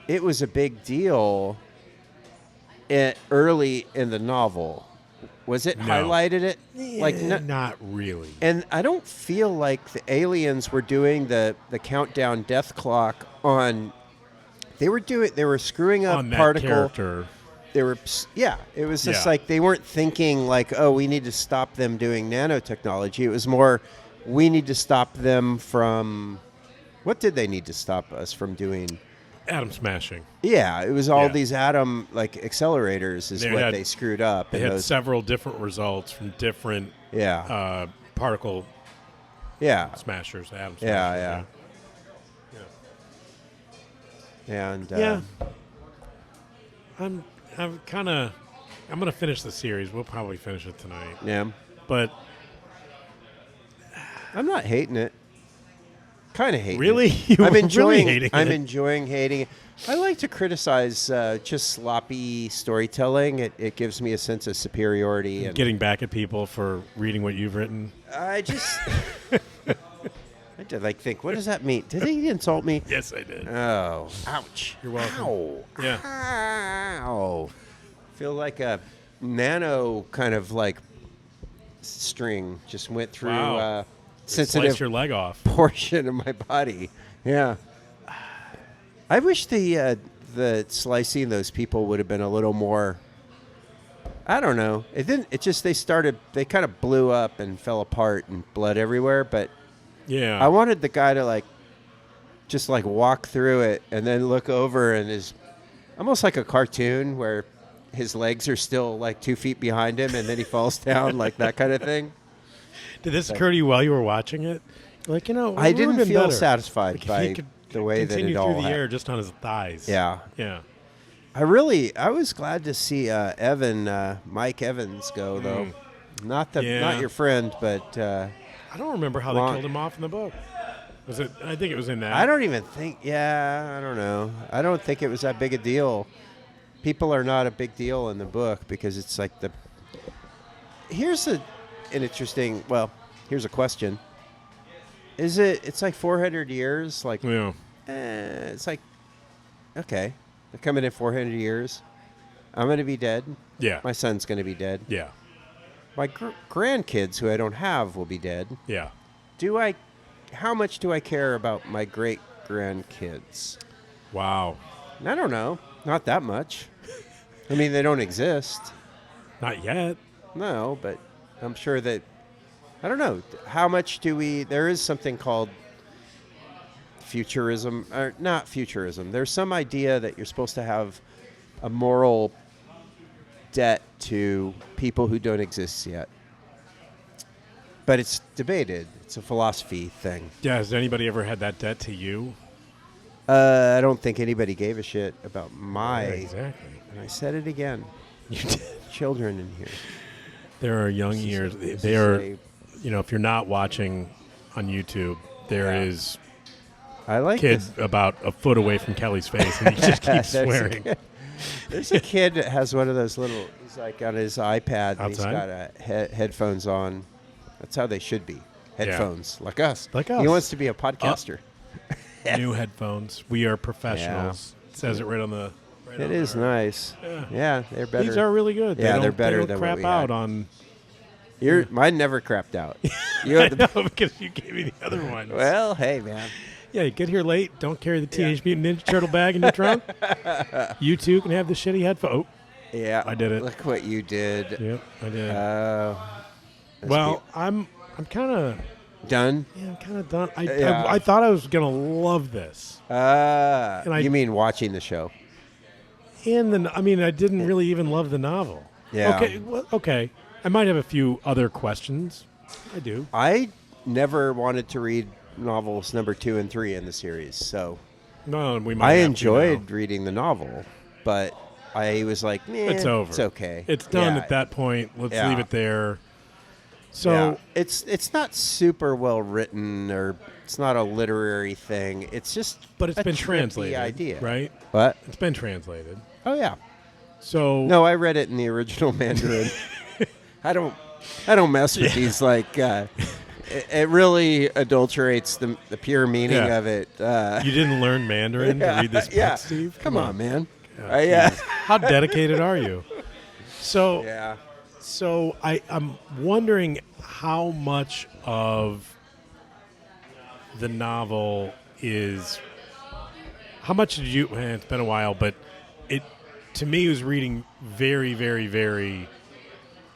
it was a big deal early in the novel. Was it highlighted it? Yeah, not really. And I don't feel like the aliens were doing the countdown death clock on. They were screwing up on that particle. Character. It was just like they weren't thinking like, oh, we need to stop them doing nanotechnology. It was more, we need to stop them from. What did they need to stop us from doing? Atom smashing. Yeah, it was all these atom accelerators is what they screwed up. They had several different results from different particle smashers, atom smashers. Yeah. And I'm going to finish the series. We'll probably finish it tonight. Yeah. But I'm not hating it. Kind of hating really? it. I'm enjoying really hating I'm it. enjoying hating it. I like to criticize just sloppy storytelling. It gives me a sense of superiority. And getting back at people for reading what you've written. I just... I did think, what does that mean? Did he insult me? Yes, I did. Oh, ouch. You're welcome. Ow. Yeah. Ow. Feel like a nano kind of like string just went through sensitive sliced your leg off. portion of my body. Yeah. I wish the slicing those people would have been a little more. I don't know. It didn't. It just they kind of blew up and fell apart and blood everywhere. But yeah, I wanted the guy to just walk through it and then look over and is almost like a cartoon where his legs are still 2 feet behind him and then he falls down, like that kind of thing. Did this occur to you while you were watching it? I didn't feel better. satisfied by the way that it all continue through the air just on his thighs. Yeah. Yeah. I was glad to see Mike Evans go though. Not your friend, but I don't remember how they killed him off in the book. Was it? I think it was in that. I don't even think. Yeah, I don't know. I don't think it was that big a deal. People are not a big deal in the book because it's like the. Here's an interesting. Well, here's a question. Is it? It's 400 years. Yeah. It's okay. They're coming in 400 years. I'm going to be dead. Yeah. My son's going to be dead. Yeah. My grandkids, who I don't have, will be dead. Yeah. How much do I care about my great-grandkids? Wow. I don't know. Not that much. I mean, they don't exist. Not yet. No, but I'm sure that... I don't know. How much do we... There is something called futurism. Or not futurism. There's some idea that you're supposed to have a moral debt to people who don't exist yet. But it's debated. It's a philosophy thing. Yeah, has anybody ever had that debt to you? I don't think anybody gave a shit about my... Yeah, exactly. And I said it again. You did. Children in here. There are young ears. They are, if you're not watching on YouTube, there is I like kids about a foot away from Kelly's face, and he just keeps swearing. There's a kid that has one of those little, he's on his iPad, and he's Outside? got headphones on. That's how they should be. Headphones, like us. Like us. He wants to be a podcaster. New headphones. We are professionals. It says it right on It is nice. Yeah, they're better. These are really good. Yeah, they're better they don't than crap what we out had. on. Mine never crapped out. You I have the, know, because you gave me the other ones. well, hey, man. Yeah, you get here late. Don't carry the Teenage Mutant Ninja Turtle bag in your trunk. You too can have the shitty headphone. Oh, Yeah, I did it. Look what you did. yep, I did. Well, I'm kind of done. yeah, I'm kind of done. Yeah. I thought I was gonna love this, You mean watching the show? and then I didn't really even love the novel. Yeah. Okay. I might have a few other questions. I do. I never wanted to read novels number 2 and 3 in the series, so No, we might. I have enjoyed to reading the novel, but I was like, It's over. It's okay. It's done Yeah. at that point. Let's Yeah. leave it there. So Yeah. it's not super well written, or it's not a literary thing. It's just but it's a been trippy translated, idea, right? What? It's been translated. Oh yeah. So No, I read it in the original Mandarin. I don't mess with these like. It really adulterates the pure meaning Yeah. of it. you didn't learn Mandarin to read this book, yeah. Steve? Come on, man. God, Yeah. Jesus. How dedicated are you? So Yeah. So I'm wondering how much of the novel is. How much did you? It's been a while, but it to me was reading very, very, very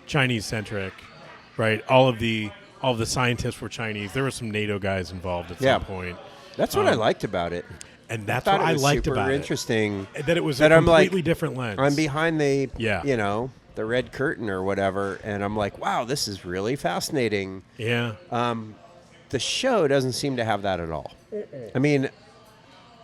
Chinese centric, right? All of the scientists were Chinese. There were some NATO guys involved at Yeah. some point, That's what I liked about it. and that's thought what it I was liked super about interesting. it. That it was that a I'm like, completely different lens. I'm behind the, Yeah. the red curtain or whatever, and I'm like, wow, this is really fascinating. Yeah. The show doesn't seem to have that at all. I mean,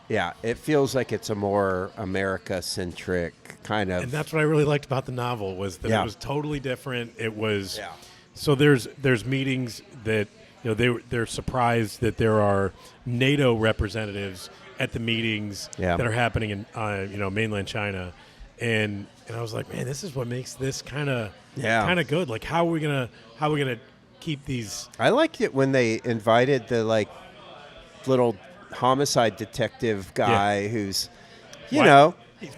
yeah, it feels like it's a more America-centric kind of. And that's what I really liked about the novel was that Yeah. it was totally different. It was Yeah. so there's meetings that they're surprised that there are NATO representatives at the meetings Yeah. that are happening in mainland China, and I was like, man, this is what makes this kind of good. Like, how are we gonna keep these? I liked it when they invited the little homicide detective guy who's, He's kind of-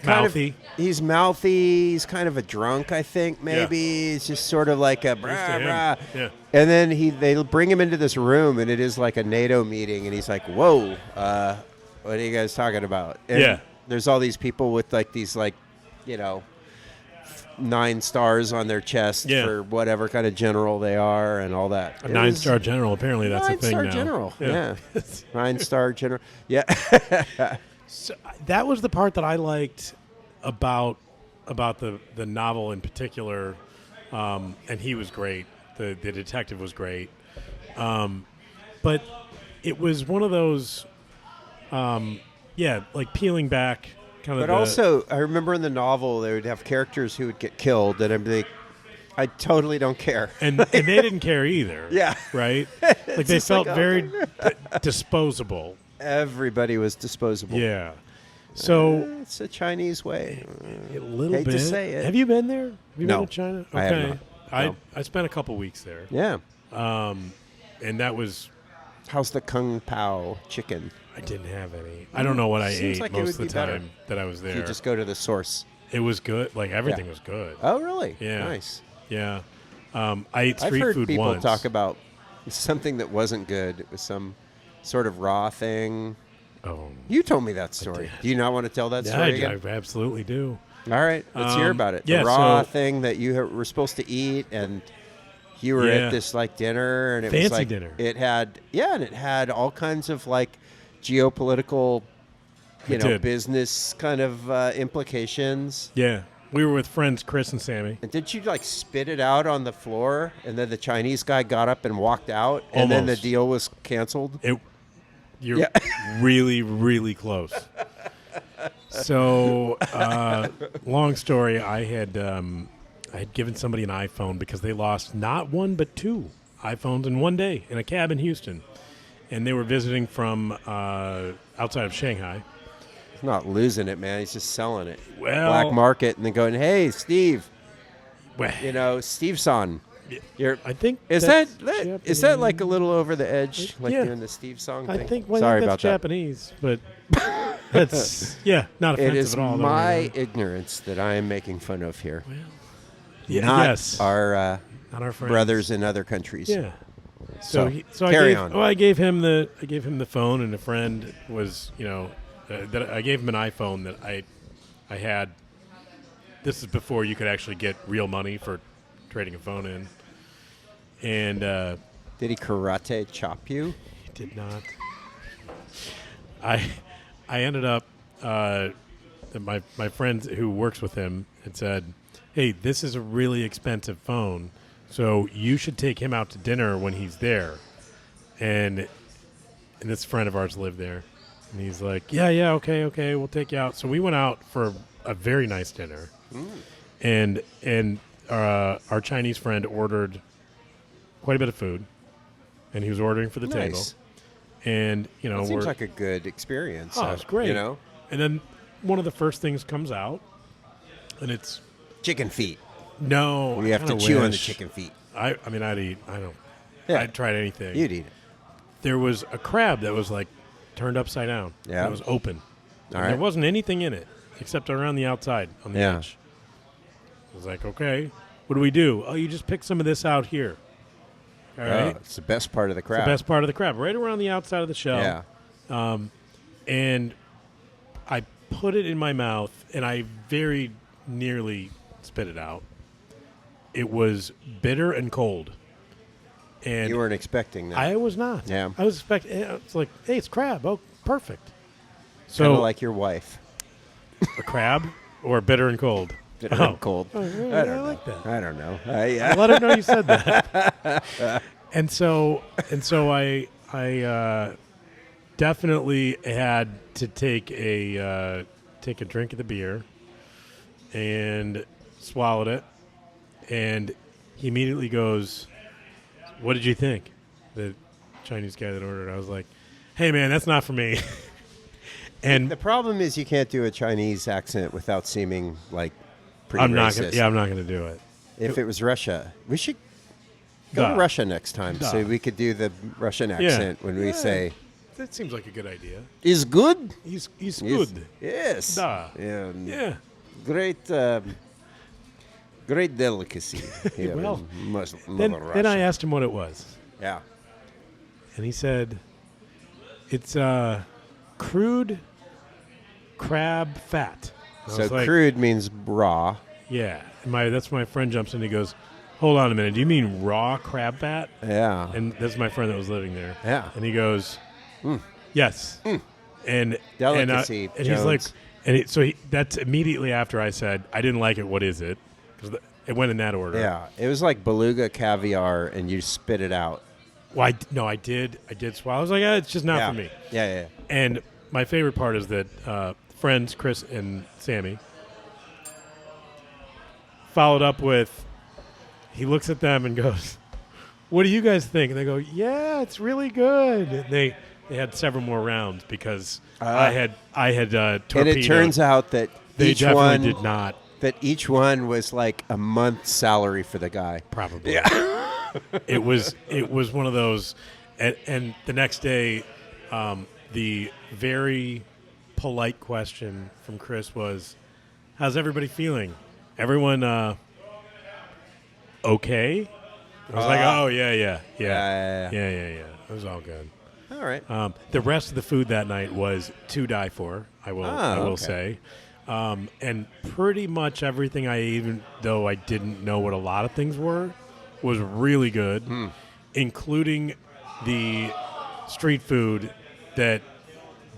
mouthy. he's mouthy. He's kind of a drunk, I think. Maybe he's just sort of like a to brah, him. brah. Yeah. And then they bring him into this room, and it is like a NATO meeting, and he's like, "Whoa, what are you guys talking about?" And Yeah. there's all these people with these 9 stars on their chest Yeah. for whatever kind of general they are, and all that. A It 9-star was- general. Apparently, that's a thing 9-star now. general. Yeah. 9-star general. Yeah. So that was the part that I liked about the novel in particular, and he was great. The detective was great, but it was one of those, like peeling back kind of. But also, I remember in the novel they would have characters who would get killed, and I'm like, I totally don't care. and they didn't care either. Yeah. right. Like they just felt like, very disposable. Everybody was disposable. Yeah. So It's a Chinese way. a little hate bit. to say it. Have you been there? Have you No, been to China? Okay. I have not. No. I spent a couple weeks there. Yeah. And that was. How's the Kung Pao chicken? I didn't have any. I don't know what I Seems ate like it most of would the be better time that I was there. You just go to the source. It was good. Like everything Yeah. was good. Oh, really? Yeah. Nice. Yeah. I ate I've street heard food people once. talk about something that wasn't good. It was some sort of raw thing. Oh, You told me that story. Do you not want to tell that yeah, story again? I absolutely do. All right, let's hear about it. The yeah, raw so- thing that you were supposed to eat, and you were Yeah. at this dinner, and it Fancy was like dinner. It had and it had all kinds of geopolitical, It did. business kind of implications. Yeah. We were with friends Chris and Sammy. And did you spit it out on the floor, and then the Chinese guy got up and walked out, and then the Almost. deal was canceled? You're Yeah. really, really close. So, long story. I had given somebody an iPhone because they lost not one but 2 iPhones in one day in a cab in Houston, and they were visiting from outside of Shanghai. He's not losing it, man. He's just selling it. Well- Black market, and then going, hey, Steve, Well, Steve-son. You're, I think is that's that a little over the edge, Yeah. doing the Steve song I thing? think Sorry that's about Japanese, but That's not offensive It is at all. my ignorance that I am making fun of here, yeah, not our not our friends. brothers in other countries. Yeah. So, So carry on. I gave him the phone, and a friend was that I gave him an iPhone that I had. This is before you could actually get real money for trading a phone in. And Did he karate chop you? he did not. I ended up my friend who works with him had said, "Hey, this is a really expensive phone, so you should take him out to dinner when he's there." And this friend of ours lived there, and he's like, "Yeah, okay, we'll take you out." So we went out for a very nice dinner, and our Chinese friend ordered quite a bit of food, and he was ordering for the table. Nice. And That seems like a good experience. Oh, it's great. You know, And then one of the first things comes out, and it's chicken feet. no. You have to chew on the chicken feet. I mean, I'd eat. I don't. Yeah. I'd tried anything. You'd eat it. There was a crab that was like turned upside down. Yeah. It was open. All And right. there wasn't anything in it except around the outside on the Yeah. edge. I was like, okay, what do we do? Oh, you just pick some of this out here. All right. It's the best part of the It's crab. the best part of the crab, right around the outside of the shell. Yeah. And I put it in my mouth, and I very nearly spit it out. It was bitter and cold. And You weren't expecting that. I was not. Yeah. I was expecting. It's like, hey, it's crab. Oh, perfect. Kind So of like your wife. a crab or bitter and cold. Bitter Oh. and cold. Oh, yeah, I I don't like know. that. I don't know. I let her know you said that. and so I definitely had to take a drink of the beer and swallowed it, and he immediately goes, "What did you think?" The Chinese guy that ordered. I was like, "Hey man, that's not for me." And The problem is you can't do a Chinese accent without seeming like pretty I'm not racist. gonna. Yeah, I'm not gonna do it. If it was Russia, we should go Duh. to Russia next time so Duh. we could do the Russian accent when we Yeah. say, That seems like a good idea. "Is good." He's Yes. good. Yes. Duh. Yeah. Yeah. Great. Great delicacy here Well, in Mother Then Russia. I asked him what it was, Yeah. and he said, "It's crude crab fat." I So was like, crude means raw. Yeah. And that's my friend jumps in. He goes, "Hold on a minute. Do you mean raw crab fat?" Yeah. And that's my friend that was living there. Yeah. And he goes, "Yes." And Delicacy, and he's like, Jones. that's immediately after I said, "I didn't like it. What is it?" Because it went in that order. Yeah. It was like beluga caviar, and you spit it out. Well, I did swallow. I was like, it's just not yeah. for me. Yeah. And my favorite part is that friends Chris and Sammy followed up with, he looks at them and goes, "What do you guys think?" And they go, "Yeah, it's really good." And they had several more rounds because I had torpedoed. And it turns out that they each definitely one did not. That each one was like a month's salary for the guy. Probably. Yeah. it was one of those, and the next day, the very polite question from Chris was, "How's everybody feeling? Everyone okay?" I was like, "Oh yeah. It was all good." All right. The rest of the food that night was to die for. I will okay. say. And pretty much everything I ate, even though I didn't know what a lot of things were, was really good, including the street food that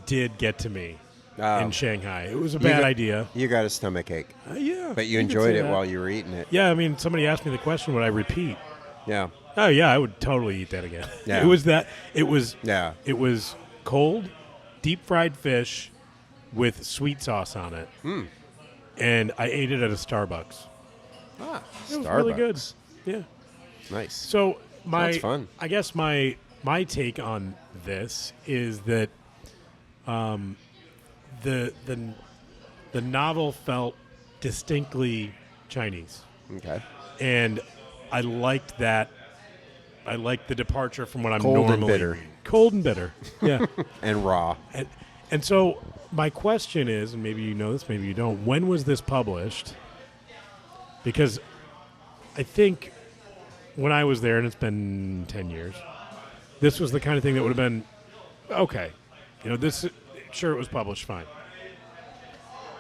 did get to me in Shanghai. It was a bad idea. You got a stomach ache. Yeah. But you could enjoyed say it that. while you were eating it. Yeah, I mean, somebody asked me the question, would I repeat? Yeah. Oh, yeah, I would totally eat that again. Yeah. It was cold, deep-fried fish with sweet sauce on it. And I ate it at a Starbucks. Ah, It was Starbucks. really good. Yeah. Nice. So Sounds fun. I guess my take on this is that the novel felt distinctly Chinese, Okay. and I liked that. I liked the departure from what I'm Cold and normally bitter. reading. Cold and bitter. Yeah. And raw. And so my question is, and maybe you know this, maybe you don't, when was this published? Because I think when I was there, and it's been 10 years, this was the kind of thing that would have been, okay, this, sure, it was published, fine.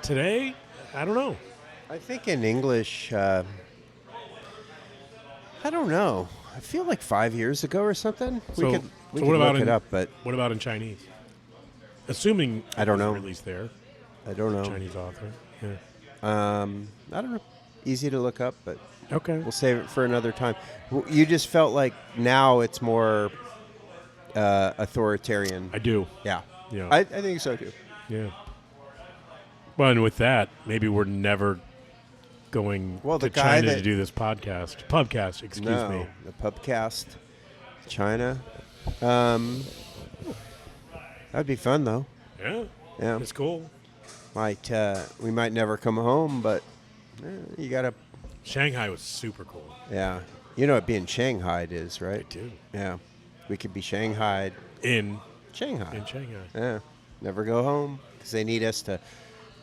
Today, I don't know. I think in English, I don't know. I feel like 5 years ago or something. We could look it up, but what about in Chinese? Assuming I don't know. Released there, I don't know. Chinese author. Yeah. I don't know. Easy to look up, but Okay. we'll save it for another time. You just felt like now it's more authoritarian. I do. Yeah. Yeah. I think so too. Yeah. Well, and with that, maybe we're never going Well, the to guy China that- to do this podcast. Pubcast, excuse me. The pubcast, China. That'd be fun though. Yeah. Yeah. It's cool. We might never come home, but you gotta. Shanghai was super cool. Yeah. You know what being Shanghaied is, I right? do. Yeah. We could be Shanghaied. In Shanghai. Shanghai. Yeah. Never go home because they need us to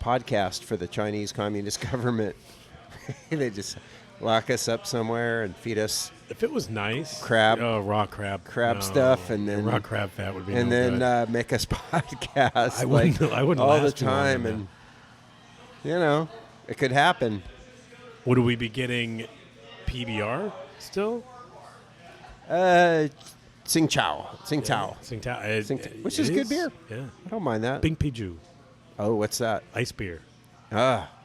podcast for the Chinese Communist government. They just lock us up somewhere and feed us If it was nice. Crab. Oh, raw crab. No. stuff, and then raw crab fat would be and no then good. make us podcast I wouldn't all the last too long time, on and it could happen. Would we be getting PBR still? Tsing Chow, Tsingtao. Which is good beer. Yeah. I don't mind that. Bing Piju. Oh, what's that? Ice beer.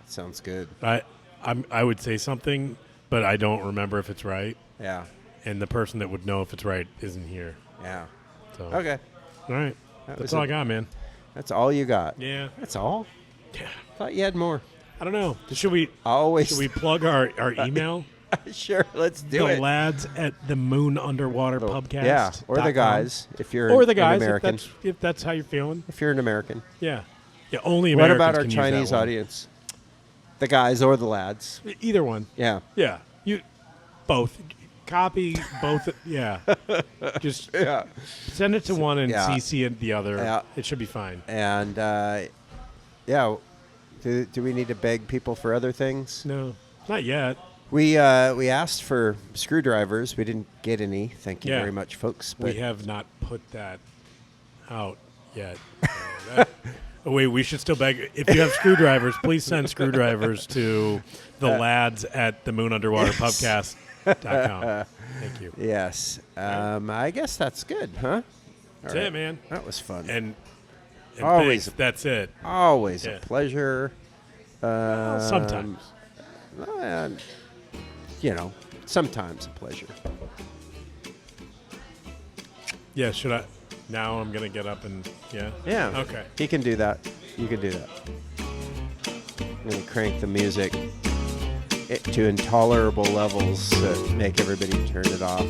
Sounds good. I would say something, but I don't remember if it's right. Yeah, And the person that would know if it's right isn't here. yeah. So. Okay, All right. That That's was all it. I got, man. that's all you got. Yeah. That's all. Yeah. Thought you had more. I don't know. Should we Always. plug our email? Sure, let's do The it. lads at the Moon Underwater Pubcast. Yeah, or the guys if you're Or the guys, an American. if that's how you're feeling. If you're an American. Yeah. Yeah, only What Americans about our can use that Chinese one. audience? The guys or the lads? Either one. Yeah. Yeah. Both. Copy both. Yeah. Just Yeah. send it to one and Yeah. CC it the other. Yeah. It should be fine. And do we need to beg people for other things? No, not yet. We asked for screwdrivers. We didn't get any. Thank you Yeah. very much, folks. But We have not put that out yet. Wait, we should still beg. If you have screwdrivers, please send screwdrivers to the lads at the Moon Underwater Pubcast.com. Thank you. yes, I guess that's good, huh? That's it, man. That was fun. And Always. thanks, that's it. Always Yeah. a pleasure. Sometimes. Sometimes a pleasure. Yeah, should I? Now I'm going to get up and, yeah? Yeah. Okay. He can do that. You can do that. I'm going to crank the music to intolerable levels that make everybody turn it off.